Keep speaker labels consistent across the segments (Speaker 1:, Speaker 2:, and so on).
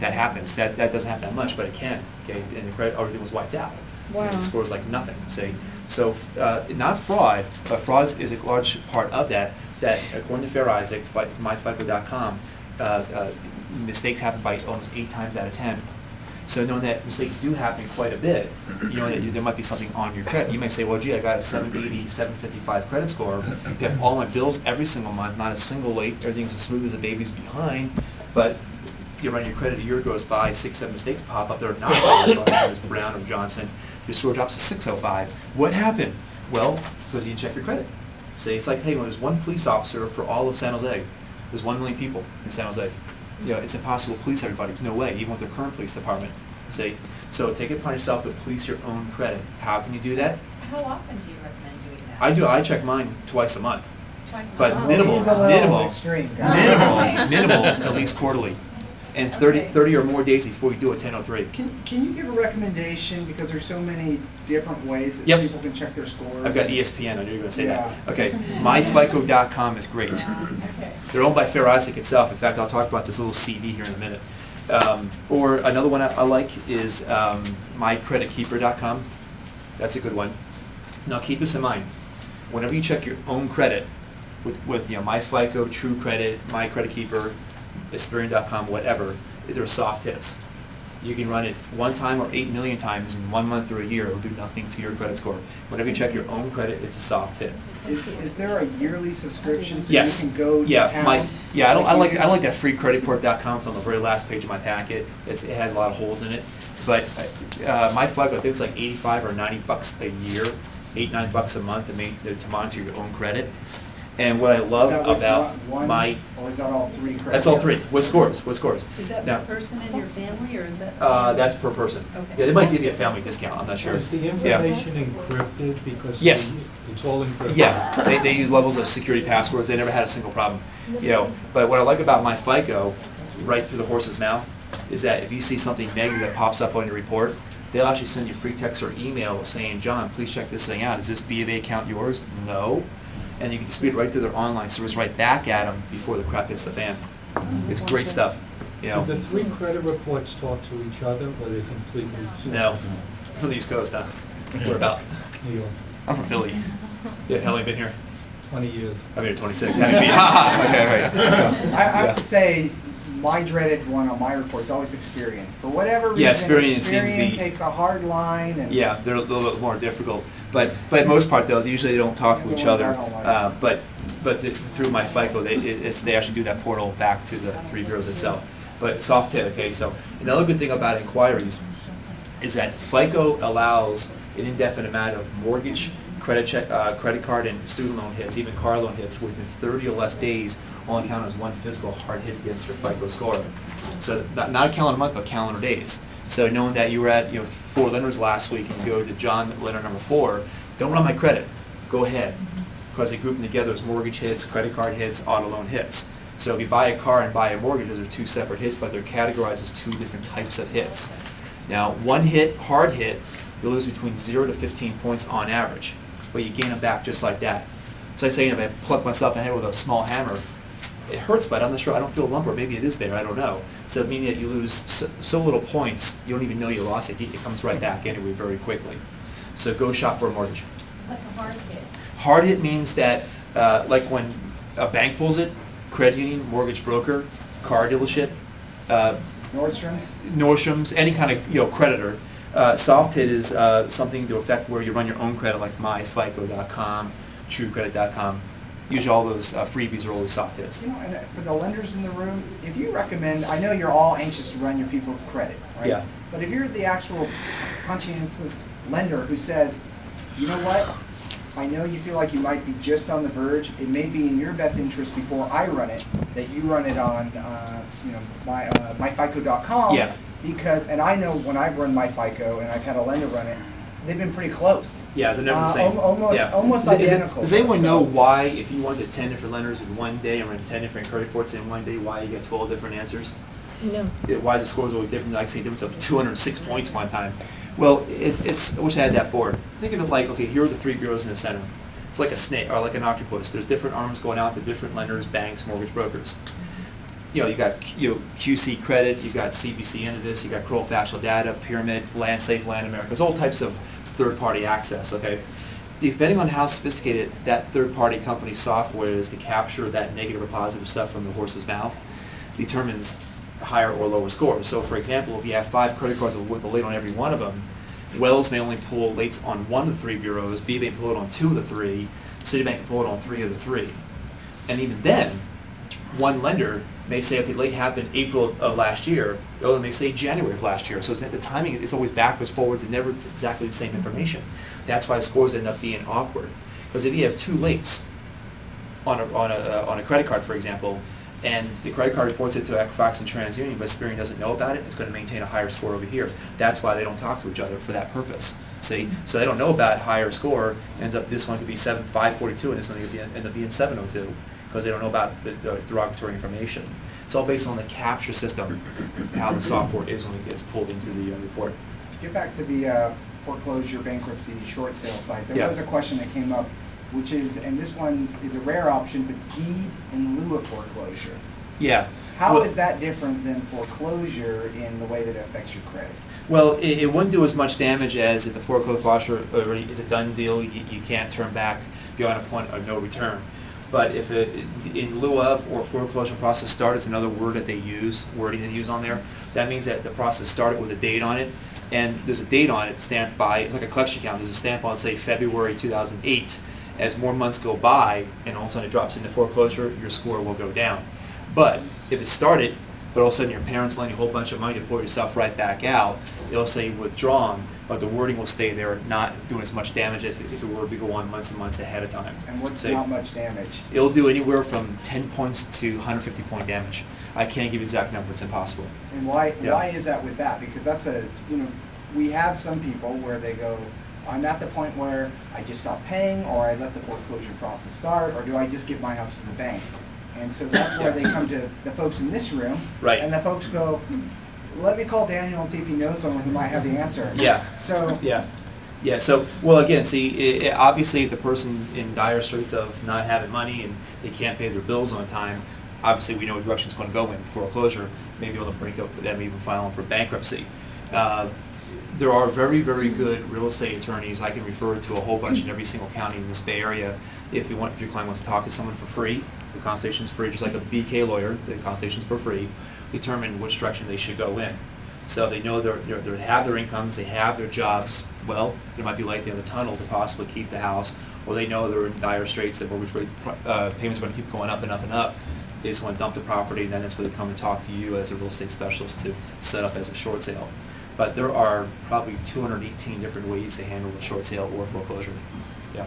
Speaker 1: that happens. That doesn't happen that much, but it can. Okay, and the credit, everything was wiped out.
Speaker 2: Wow.
Speaker 1: And the score is like nothing. Say, so not fraud, but fraud is a large part of that. That according to Fair Isaac, myfico.com, mistakes happen by almost 8 times out of 10. So knowing that mistakes do happen quite a bit, you know that there might be something on your credit. You may say, well, gee, I got a 780, 755 credit score. I have all my bills every single month, not a single late. Everything's as smooth as a baby's behind. But you run your credit, a year goes by, 6, 7 mistakes pop up. They're not as Brown or Johnson. Your score drops to 605. What happened? Well, because you didn't check your credit. Say it's like, hey, when there's one police officer for all of San Jose, there's 1 million people in San Jose. You know, it's impossible to police everybody. There's no way, even with the current police department. Say, so take it upon yourself to police your own credit. How can you do that?
Speaker 3: How often do you recommend doing that?
Speaker 1: I check mine twice a month.
Speaker 3: Twice a month?
Speaker 1: But
Speaker 3: Oh.
Speaker 1: minimal,
Speaker 4: He's a little
Speaker 1: minimal,
Speaker 4: extreme.
Speaker 1: minimal, at least quarterly. And 30,
Speaker 3: Okay.
Speaker 1: 30 or more days before you do a 1003.
Speaker 4: Can you give a recommendation, because there's so many different ways that
Speaker 1: Yep.
Speaker 4: people can check their scores?
Speaker 1: I've got ESPN, I knew you were going to say
Speaker 4: Yeah.
Speaker 1: that. Okay, myfico.com is great.
Speaker 3: Okay.
Speaker 1: They're owned by Fair Isaac itself. In fact, I'll talk about this little CD here in a minute. Or another one I like is mycreditkeeper.com. That's a good one. Now keep this in mind. Whenever you check your own credit with you know, MyFICO, True Credit, MyCreditKeeper, Experian.com, whatever, there are soft hits. You can run it 1 time or 8 million times in 1 month or a year. It'll do nothing to your credit score. Whenever you check your own credit, it's a soft hit.
Speaker 4: Is there a yearly subscription so
Speaker 1: Yes.
Speaker 4: you can go to
Speaker 1: Yeah,
Speaker 4: town?
Speaker 1: I
Speaker 4: you
Speaker 1: like
Speaker 4: do?
Speaker 1: that freecreditreport.com. It's on the very last page of my packet. It has a lot of holes in it. But MyFICO, I think it's like 85 or 90 bucks a year, 8, 9 bucks a month to monitor your own credit. And what I love
Speaker 4: Is that with
Speaker 1: about
Speaker 4: one,
Speaker 1: my,
Speaker 4: or is that all 3 credit
Speaker 1: that's all 3.
Speaker 4: cards?
Speaker 1: What scores? What scores?
Speaker 2: Is that
Speaker 1: Now,
Speaker 2: per person in your family, or is that?
Speaker 1: that's per person.
Speaker 2: Okay.
Speaker 1: Yeah, they might give you a family discount. I'm not sure.
Speaker 5: Is the
Speaker 1: Yeah.
Speaker 5: information encrypted because
Speaker 1: Yes.
Speaker 5: it's all encrypted?
Speaker 1: Yeah, they use levels of security passwords. They never had a single problem. You know, but what I like about MyFICO, right through the horse's mouth, is that if you see something negative that pops up on your report, they'll actually send you free text or email saying, John, please check this thing out. Is this B of A account yours? No. And you can dispute it right through their online service right back at them before the crap hits the fan. It's great stuff. You know.
Speaker 5: Do the 3 credit reports talk to each other, or are they completely separate?
Speaker 1: No. From the East Coast, huh? We're about.
Speaker 5: New York,
Speaker 1: I'm from Philly. Yeah, how long have you been here?
Speaker 5: 20 years.
Speaker 1: I've been here 26. Haven't been. Okay, all right. So,
Speaker 4: I have
Speaker 1: yeah.
Speaker 4: to say, my dreaded one on my report is always Experian. For whatever reason,
Speaker 1: Yeah, Experian seems to be-
Speaker 4: takes a hard line. And
Speaker 1: Yeah, they're a little bit more difficult, but most part though, usually they don't talk to each other. But through MyFICO, they actually do that portal back to the 3 bureaus itself. But soft hit, okay. So another good thing about inquiries is that FICO allows an indefinite amount of mortgage, credit check, credit card, and student loan hits, even car loan hits within 30 or less days, only count as 1 physical hard hit against your FICO score. So not a calendar month, but calendar days. So knowing that you were at 4 lenders last week and you go to John, lender number 4, don't run my credit. Go ahead, because they group them together as mortgage hits, credit card hits, auto loan hits. So if you buy a car and buy a mortgage, those are 2 separate hits, but they're categorized as 2 different types of hits. Now, 1 hit, hard hit, you'll lose between 0 to 15 points on average, but you gain them back just like that. So I say if I pluck myself in the head with a small hammer, it hurts, but I'm not sure. I don't feel a lump, or maybe it is there. I don't know. So meaning that you lose so little points, you don't even know you lost it. It comes right back anyway very quickly. So go shop for a mortgage.
Speaker 3: What's a hard hit?
Speaker 1: Hard hit means that, like when a bank pulls it, credit union, mortgage broker, car dealership, Nordstrom's, any kind of creditor. Soft hit is something to affect where you run your own credit, like myfico.com, truecredit.com. Usually all those freebies are always soft hits.
Speaker 4: And for the lenders in the room, if you recommend, I know you're all anxious to run your people's credit, right?
Speaker 1: Yeah.
Speaker 4: But if you're the actual conscientious lender who says, you know what, I know you feel like you might be just on the verge, it may be in your best interest before I run it, that you run it on, myfico.com.
Speaker 1: Yeah.
Speaker 4: Because, and I know when I've run MyFICO and I've had a lender run it, they've been pretty close.
Speaker 1: Yeah, they're never the same.
Speaker 4: Almost identical.
Speaker 1: Does anyone know why, if you went to 10 different lenders in one day and ran 10 different credit reports in one day, why you get 12 different answers?
Speaker 2: No.
Speaker 1: Why the scores are always different? Like, say, a difference of 206 points one time. Well, I wish I had that board. Think of it like, okay, here are the 3 bureaus in the center. It's like a snake, or like an octopus. There's different arms going out to different lenders, banks, mortgage brokers. you got QC Credit, you got CBC into this, you got Kroll Factual Data, Pyramid, LandSafe, Land America. There's all types of third-party access. Okay, depending on how sophisticated that third-party company's software is to capture that negative or positive stuff from the horse's mouth, determines higher or lower scores. So, for example, if you have 5 credit cards with a late on every one of them, Wells may only pull lates on 1 of the 3 bureaus, B may pull it on 2 of the 3, Citibank can pull it on 3 of the 3. And even then, one lender may say, okay, late happened April of last year, the other may say January of last year. So the timing is always backwards, forwards, and never exactly the same information. That's why scores end up being awkward. Because if you have 2 lates on a credit card, for example, and the credit card reports it to Equifax and TransUnion, but Experian doesn't know about it, it's going to maintain a higher score over here. That's why they don't talk to each other for that purpose. See, so they don't know about higher score. Ends up this one to be 542, and this one to end up being 702, because they don't know about the derogatory information. It's all based on the capture system, how the software is when it gets pulled into the report.
Speaker 4: Get back to the foreclosure, bankruptcy, short sale site. There
Speaker 1: Yeah.
Speaker 4: was a question that came up, which is, and this one is a rare option, but deed in lieu of foreclosure.
Speaker 1: Yeah.
Speaker 4: How
Speaker 1: Well-
Speaker 4: is that different than foreclosure in the way that it affects your credit?
Speaker 1: Well, it wouldn't do as much damage as if the foreclosure already is a done deal. You can't turn back beyond a point of no return. But if it, in lieu of or foreclosure process start is another word that they use, wording they use on there, that means that the process started with a date on it, and there's a date on it stamped by, it's like a collection account, there's a stamp on, say, February 2008. As more months go by and all of a sudden it drops into foreclosure, your score will go down. But if it started, but all of a sudden your parents lend you a whole bunch of money to pull yourself right back out, it'll say withdrawn, but the wording will stay there, not doing as much damage if it were to go on months and months ahead of time.
Speaker 4: And what's
Speaker 1: So
Speaker 4: not much damage?
Speaker 1: it'll do anywhere from 10 points to 150 point damage. I can't give you the exact number, it's impossible.
Speaker 4: And why
Speaker 1: Yeah.
Speaker 4: is that with that? Because that's we have some people where they go, I'm at the point where I just stop paying, or I let the foreclosure process start, or do I just give my house to the bank? And so that's where they come to the folks in this room.
Speaker 1: Right.
Speaker 4: And the folks go, let me call Daniel and see if he knows someone who might have the answer.
Speaker 1: Yeah.
Speaker 4: So,
Speaker 1: Yeah. Yeah, so, well, again, see, obviously if the person in dire straits of not having money and they can't pay their bills on time, obviously we know what direction it's going to go in, foreclosure, maybe on the brink of them even filing for bankruptcy. There are very, very good real estate attorneys. I can refer to a whole bunch in every single county in this Bay Area. If your client wants to talk to someone for free, the consultation's free, just like a BK lawyer, the consultation's for free, determine which direction they should go in. So they know they have their incomes, they have their jobs. Well, there might be light at the end of the tunnel to possibly keep the house, or they know they're in dire straits that mortgage rate payments are going to keep going up and up and up. They just want to dump the property, and then that's where they come and talk to you as a real estate specialist to set up as a short sale. But there are probably 218 different ways to handle a short sale or foreclosure. Yeah.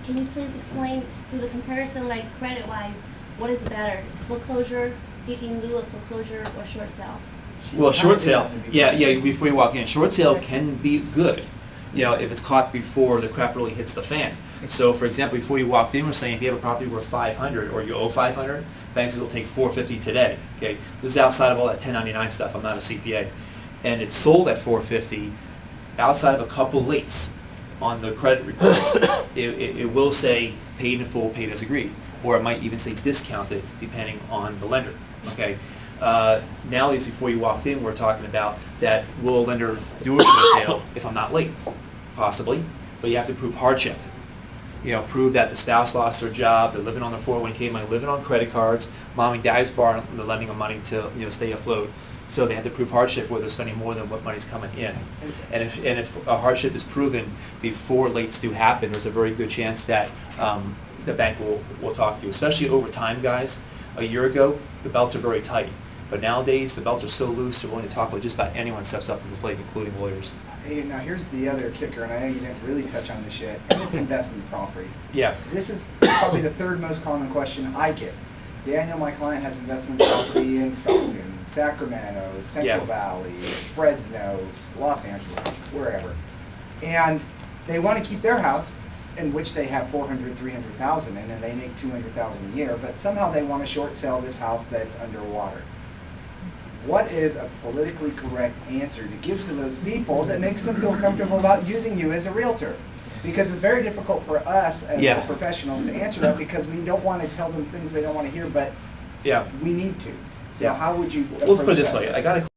Speaker 6: Can you please explain, do the comparison, like credit-wise, what is better, foreclosure, deed in lieu of foreclosure, or short sale?
Speaker 1: Well, short sale, yeah, before you walk in, short sale can be good, if it's caught before the crap really hits the fan. So, for example, before you walked in, we're saying if you have a property worth 500 or you owe 500, banks will take 450 today. Okay, this is outside of all that 1099 stuff. I'm not a CPA, and it's sold at 450. Outside of a couple lates on the credit report, it will say paid in full, paid as agreed, or it might even say discounted depending on the lender. Okay. Now, at least before you walked in, we're talking about that will a lender do a short sale if I'm not late? Possibly, but you have to prove hardship. Prove that the spouse lost their job, they're living on their 401k money, living on credit cards, mom and dad's borrowing, they're lending them money to stay afloat. So they have to prove hardship where they're spending more than what money's coming in. And if a hardship is proven before lates do happen, there's a very good chance that the bank will talk to you, especially over time, guys. A year ago, the belts are very tight. But nowadays, the belts are so loose, they're willing to talk with just about anyone steps up to the plate, including lawyers.
Speaker 4: Hey, now here's the other kicker, and I know you didn't really touch on this yet, and it's investment property.
Speaker 1: Yeah.
Speaker 4: This is probably the third most common question I get. Daniel, my client, has investment property in Stockton, Sacramento, Central Valley, Fresno, Los Angeles, wherever. And they want to keep their house, in which they have $400,000, $300,000 in, and they make $200,000 a year, but somehow they want to short sell this house that's underwater. What is a politically correct answer to give to those people that makes them feel comfortable about using you as a realtor? Because it's very difficult for us as the professionals to answer that, because we don't want to tell them things they don't want to hear, but we need to. So how would you
Speaker 1: Let's put it
Speaker 4: approach
Speaker 1: this
Speaker 4: that?
Speaker 1: way, I got a